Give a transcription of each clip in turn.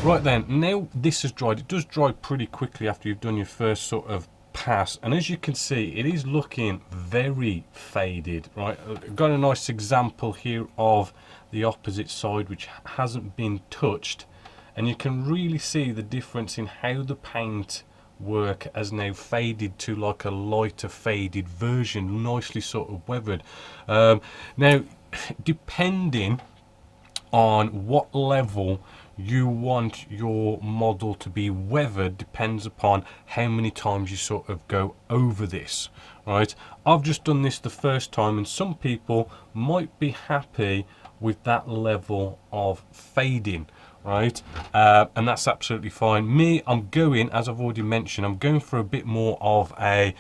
Right then, now this has dried. It does dry pretty quickly after you've done your first sort of pass, and as you can see, it is looking very faded. Right, I've got a nice example here of the opposite side which hasn't been touched, and you can really see the difference in how the paint work has now faded to like a lighter faded version, nicely sort of weathered. Now, depending on what level you want your model to be weathered depends upon how many times you sort of go over this. Right, I've just done this the first time, and some people might be happy with that level of fading. Right, and that's absolutely fine. Me, I'm going, as I've already mentioned, I'm going for a bit more of a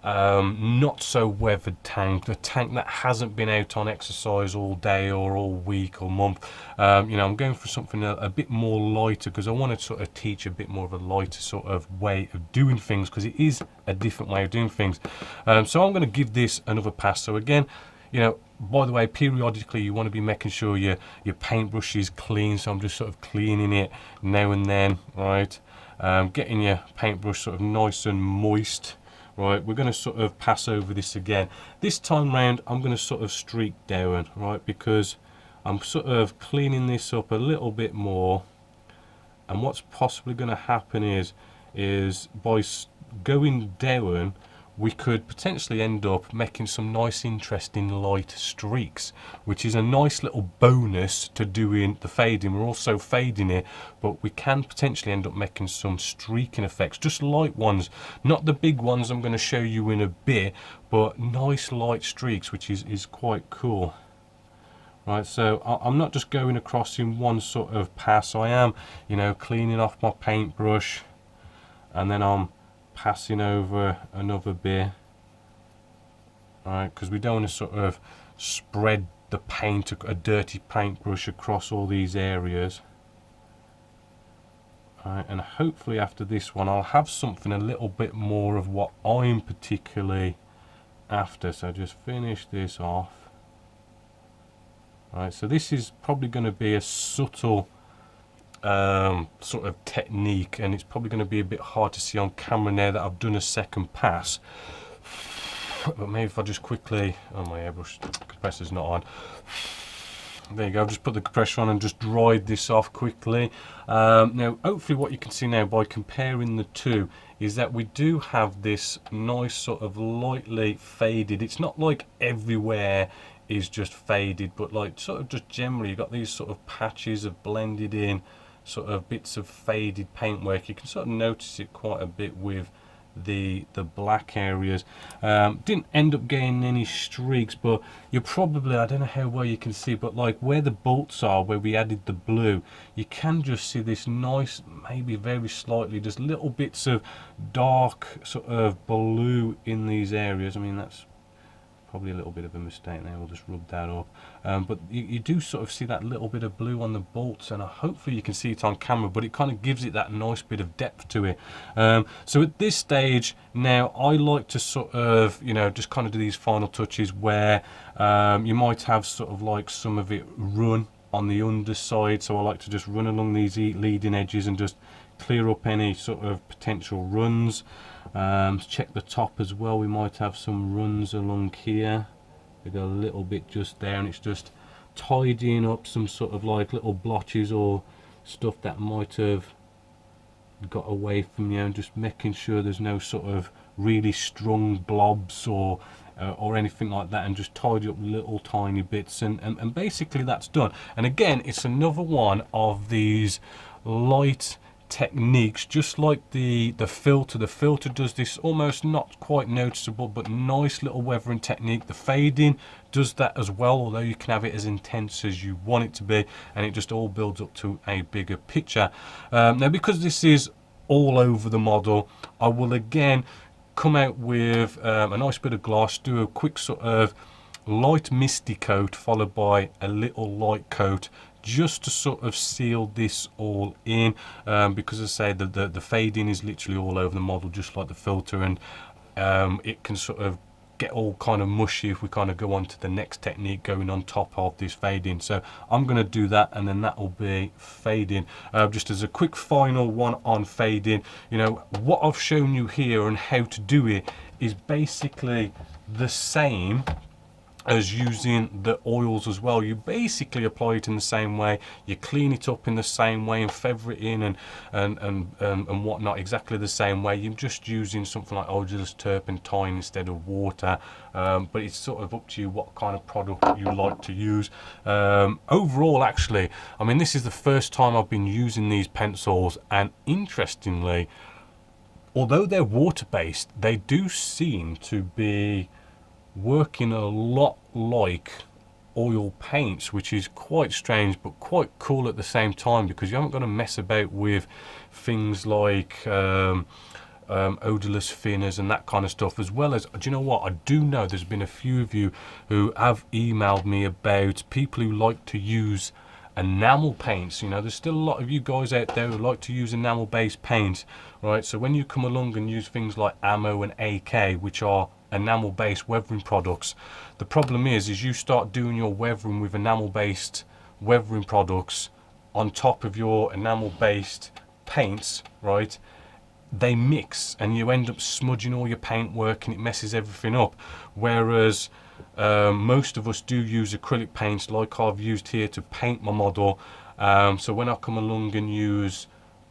not so weathered tank, a tank that hasn't been out on exercise all day or all week or month. You know, I'm going for something a bit more lighter, because I want to sort of teach a bit more of a lighter sort of way of doing things, because it is a different way of doing things. So I'm going to give this another pass. So again, you know, by the way, periodically you want to be making sure your paintbrush is clean, so I'm just sort of cleaning it now and then, right? Getting your paintbrush sort of nice and moist. Right, we're going to sort of pass over this again. This time round I'm going to sort of streak down, right, because I'm sort of cleaning this up a little bit more, and what's possibly going to happen is by going down we could potentially end up making some nice interesting light streaks, which is a nice little bonus to doing the fading. We're also fading it, but we can potentially end up making some streaking effects, just light ones, not the big ones I'm going to show you in a bit, but nice light streaks, which is quite cool. Right, so I'm not just going across in one sort of pass. I am, you know, cleaning off my paintbrush, and then I'm passing over another bit, right, because we don't want to sort of spread the paint, a dirty paintbrush, across all these areas. Right, and hopefully after this one I'll have something a little bit more of what I'm particularly after. So just finish this off. Right, so this is probably going to be a subtle sort of technique, and it's probably going to be a bit hard to see on camera now that I've done a second pass, but maybe if I just quickly, oh, my airbrush compressor's not on, there you go, I've just put the compressor on and just dried this off quickly. Now hopefully what you can see now by comparing the two is that we do have this nice sort of lightly faded, it's not like everywhere is just faded, but like sort of just generally you've got these sort of patches of blended in sort of bits of faded paintwork. You can sort of notice it quite a bit with the black areas. Didn't end up getting any streaks, but you're probably, I don't know how well you can see, but like where the bolts are, where we added the blue, you can just see this nice, maybe very slightly, just little bits of dark sort of blue in these areas. I mean, that's probably a little bit of a mistake there, we'll just rub that up, but you do sort of see that little bit of blue on the bolts, and hopefully you can see it on camera, but it kind of gives it that nice bit of depth to it. So at this stage now I like to sort of, you know, just kind of do these final touches where you might have sort of like some of it run on the underside, so I like to just run along these leading edges and just clear up any sort of potential runs. Check the top as well, we might have some runs along here. We got a little bit just there, and it's just tidying up some sort of like little blotches or stuff that might have got away from you, and just making sure there's no sort of really strong blobs or anything like that, and just tidy up little tiny bits, and basically that's done. And again, it's another one of these light techniques, just like the filter. The filter does this almost not quite noticeable but nice little weathering technique. The fading does that as well, although you can have it as intense as you want it to be, and it just all builds up to a bigger picture. Now because this is all over the model, I will again come out with a nice bit of gloss, do a quick sort of light misty coat followed by a little light coat, just to sort of seal this all in, because as I say, the fading is literally all over the model, just like the filter, and it can sort of get all kind of mushy if we kind of go on to the next technique going on top of this fading. So I'm going to do that, and then that will be fading. Just as a quick final one on fading, you know, what I've shown you here and how to do it is basically the same as using the oils as well. You basically apply it in the same way, you clean it up in the same way and feather it in and whatnot exactly the same way. You're just using something like odorless turpentine instead of water, but it's sort of up to you what kind of product you like to use. Overall, actually, I mean, this is the first time I've been using these pencils, and interestingly, although they're water based, they do seem to be working a lot like oil paints, which is quite strange but quite cool at the same time, because you haven't got to mess about with things like odorless thinners and that kind of stuff. As well as, do you know what, I do know there's been a few of you who have emailed me about people who like to use enamel paints. You know, there's still a lot of you guys out there who like to use enamel based paints, right? So when you come along and use things like Ammo and AK, which are enamel based weathering products, the problem is you start doing your weathering with enamel based weathering products on top of your enamel based paints, right? They mix and you end up smudging all your paint work and it messes everything up. Whereas most of us do use acrylic paints like I've used here to paint my model. So when I come along and use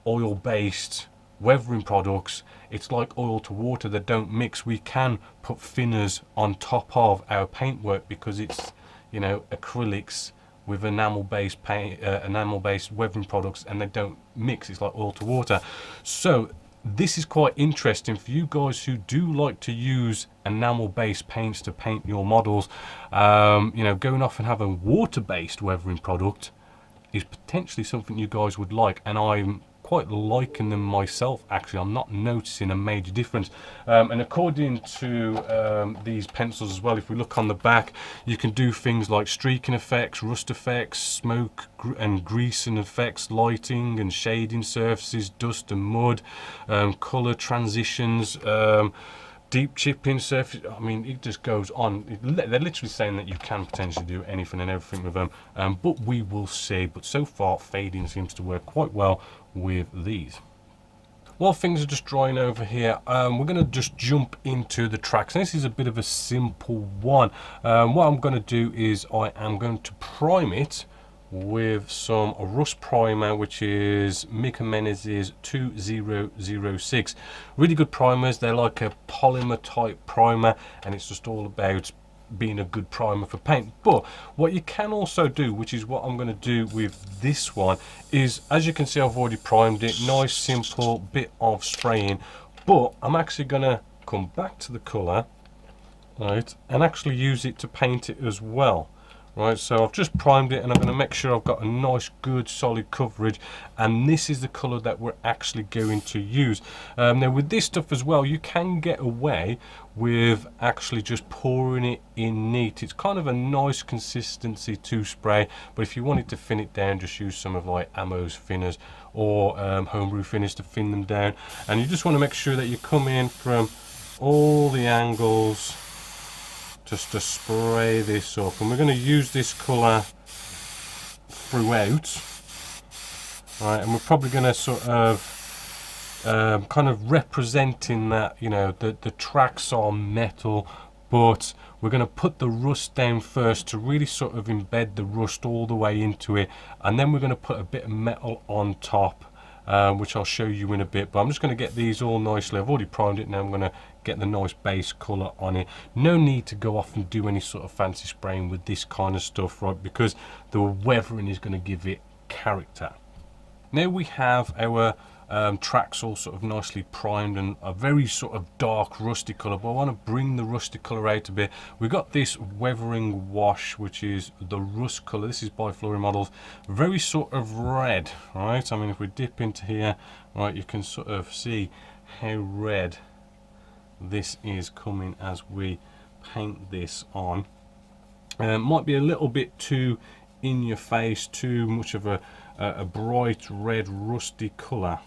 oil based weathering products, it's like oil to water, they don't mix. We can put thinners on top of our paintwork because it's, you know, acrylics with enamel based paint, enamel based weathering products, and they don't mix. It's like oil to water. So this is quite interesting for you guys who do like to use enamel based paints to paint your models. You know, going off and having a water based weathering product is potentially something you guys would like, and I'm quite liking them myself. Actually, I'm not noticing a major difference, and according to these pencils as well, if we look on the back, you can do things like streaking effects, rust effects, smoke and greasing effects, lighting and shading surfaces, dust and mud, color transitions, deep chipping surface. I mean, it just goes on. They're literally saying that you can potentially do anything and everything with them, but we will see. But so far, fading seems to work quite well with these. While things are just drying over here, we're going to just jump into the tracks. And this is a bit of a simple one. What I'm going to do is I am going to prime it with some rust primer, which is Meng 2006. Really good primers. They're like a polymer type primer, and it's just all about being a good primer for paint. But what you can also do, which is what I'm going to do with this one, is, as you can see, I've already primed it. Nice simple bit of spraying, but I'm actually going to come back to the colour, right, and actually use it to paint it as well. Right, so I've just primed it, and I'm going to make sure I've got a nice good solid coverage, and this is the colour that we're actually going to use. Now with this stuff as well, you can get away with actually just pouring it in neat. It's kind of a nice consistency to spray, but if you wanted to thin it down, just use some of like Ammo's thinners or homebrew thinners to thin them down. And you just want to make sure that you come in from all the angles just to spray this up, and we're going to use this colour throughout, right? And we're probably going to sort of kind of representing that, you know, the tracks are metal, but we're going to put the rust down first to really sort of embed the rust all the way into it, and then we're going to put a bit of metal on top, which I'll show you in a bit. But I'm just going to get these all nicely. I've already primed it. Now I'm going to get the nice base colour on it. No need to go off and do any sort of fancy spraying with this kind of stuff, right, because the weathering is going to give it character. Now we have our tracks all sort of nicely primed and a very sort of dark rusty colour, but I want to bring the rusty colour out a bit. We've got this weathering wash, which is the rust colour. This is by Flurry Models. Very sort of red, right? I mean, if we dip into here, right, you can sort of see how red this is coming as we paint this on. Might be a little bit too in your face, too much of a bright red rusty colour,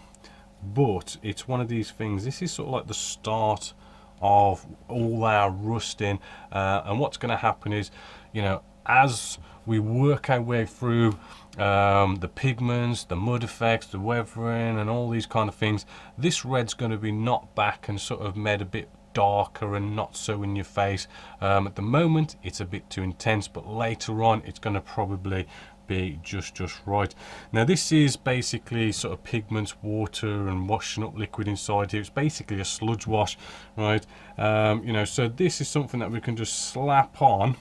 but it's one of these things. This is sort of like the start of all our rusting, and what's going to happen is, you know, as we work our way through the pigments, the mud effects, the weathering and all these kind of things, this red's going to be knocked back and sort of made a bit darker and not so in your face. At the moment it's a bit too intense, but later on it's going to probably be just right. Now this is basically sort of pigments, water and washing up liquid inside here. It's basically a sludge wash, right? You know, so this is something that we can just slap on,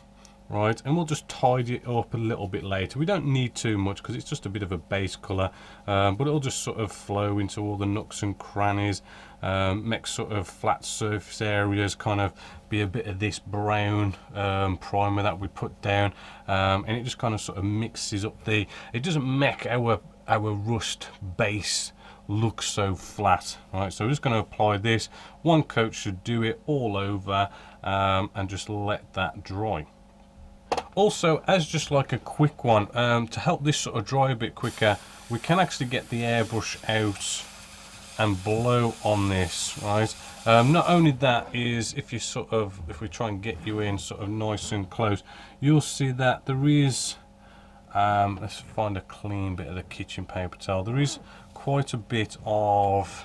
right, and we'll just tidy it up a little bit later. We don't need too much because it's just a bit of a base colour, but it'll just sort of flow into all the nooks and crannies, make sort of flat surface areas kind of be a bit of this brown primer that we put down, and it just kind of sort of mixes up the, it doesn't make our rust base look so flat, right? So we're just going to apply this. One coat should do it all over, and just let that dry. Also, as just like a quick one, to help this sort of dry a bit quicker, we can actually get the airbrush out and blow on this, right? Not only that is, if you sort of, if we try and get you in sort of nice and close, you'll see that there is, let's find a clean bit of the kitchen paper towel, there is quite a bit of,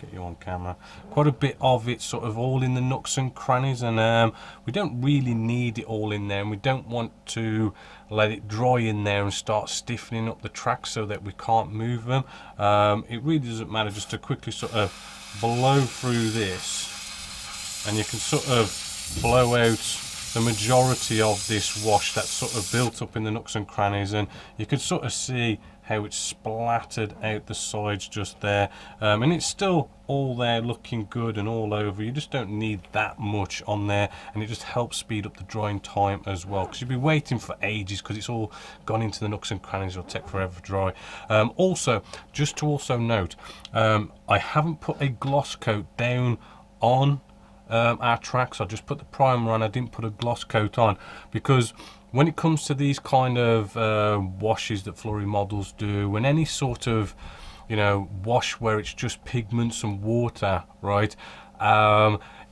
get you on camera, quite a bit of it sort of all in the nooks and crannies, and we don't really need it all in there, and we don't want to let it dry in there and start stiffening up the tracks so that we can't move them. It really doesn't matter, just to quickly sort of blow through this, and you can sort of blow out the majority of this wash that's sort of built up in the nooks and crannies, and you can sort of see how it's splattered out the sides just there, and it's still all there looking good and all over. You just don't need that much on there, and it just helps speed up the drying time as well, because you'll be waiting for ages because it's all gone into the nooks and crannies. It'll take forever to dry. Also, just to also note, I haven't put a gloss coat down on our tracks. I just put the primer on. I didn't put a gloss coat on because when it comes to these kind of washes that flurry models do, when any sort of, you know, wash where it's just pigments and water, right,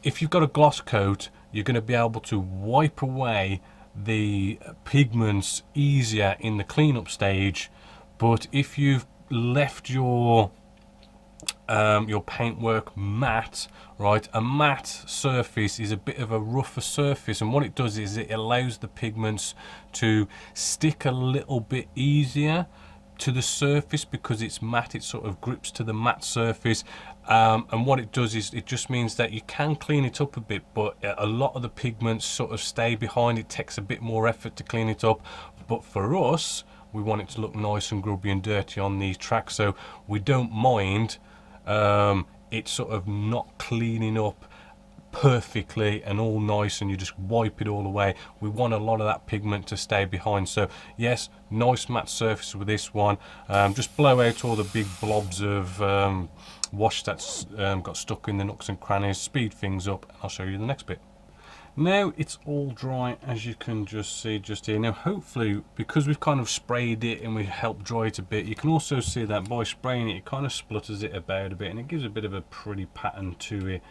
if you've got a gloss coat, you're going to be able to wipe away the pigments easier in the cleanup stage. But if you've left your paintwork matte, right, a matte surface is a bit of a rougher surface, and what it does is it allows the pigments to stick a little bit easier to the surface because it's matte. It sort of grips to the matte surface, and what it does is it just means that you can clean it up a bit, but a lot of the pigments sort of stay behind. It takes a bit more effort to clean it up, but for us, we want it to look nice and grubby and dirty on these tracks, so we don't mind it's sort of not cleaning up perfectly and all nice and you just wipe it all away. We want a lot of that pigment to stay behind. So yes, nice matte surface with this one. Just blow out all the big blobs of wash that's got stuck in the nooks and crannies, speed things up, and I'll show you the next bit. Now it's all dry, as you can just see just here. Now hopefully, because we've kind of sprayed it and we've helped dry it a bit, you can also see that by spraying it, it kind of splutters it about a bit and it gives a bit of a pretty pattern to it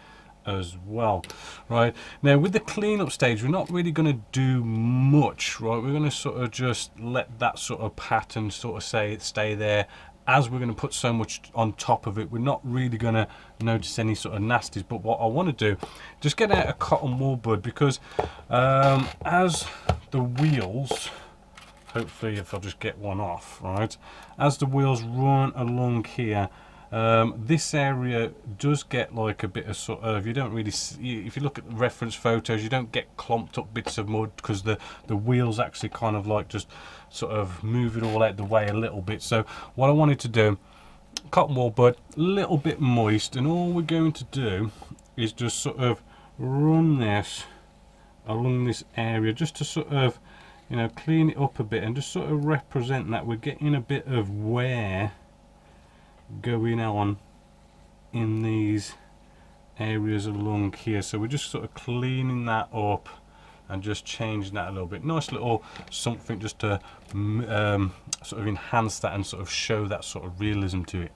as well. Right, now with the cleanup stage, we're not really going to do much, right? We're going to sort of just let that sort of pattern sort of stay there. As we're going to put so much on top of it, we're not really going to notice any sort of nasties. But what I want to do, just get out a cotton wool bud, because as the wheels, hopefully if I'll just get one off, right, as the wheels run along here, this area does get like a bit of sort of, you don't really see, if you look at the reference photos, you don't get clumped up bits of mud because the wheels actually kind of like just sort of move it all out the way a little bit. So what I wanted to do, cotton wool bud, a little bit moist, and all we're going to do is just sort of run this along this area just to sort of, you know, clean it up a bit and just sort of represent that we're getting a bit of wear going on in these areas along here. So we're just sort of cleaning that up and just changing that a little bit. Nice little something just to sort of enhance that and sort of show that sort of realism to it.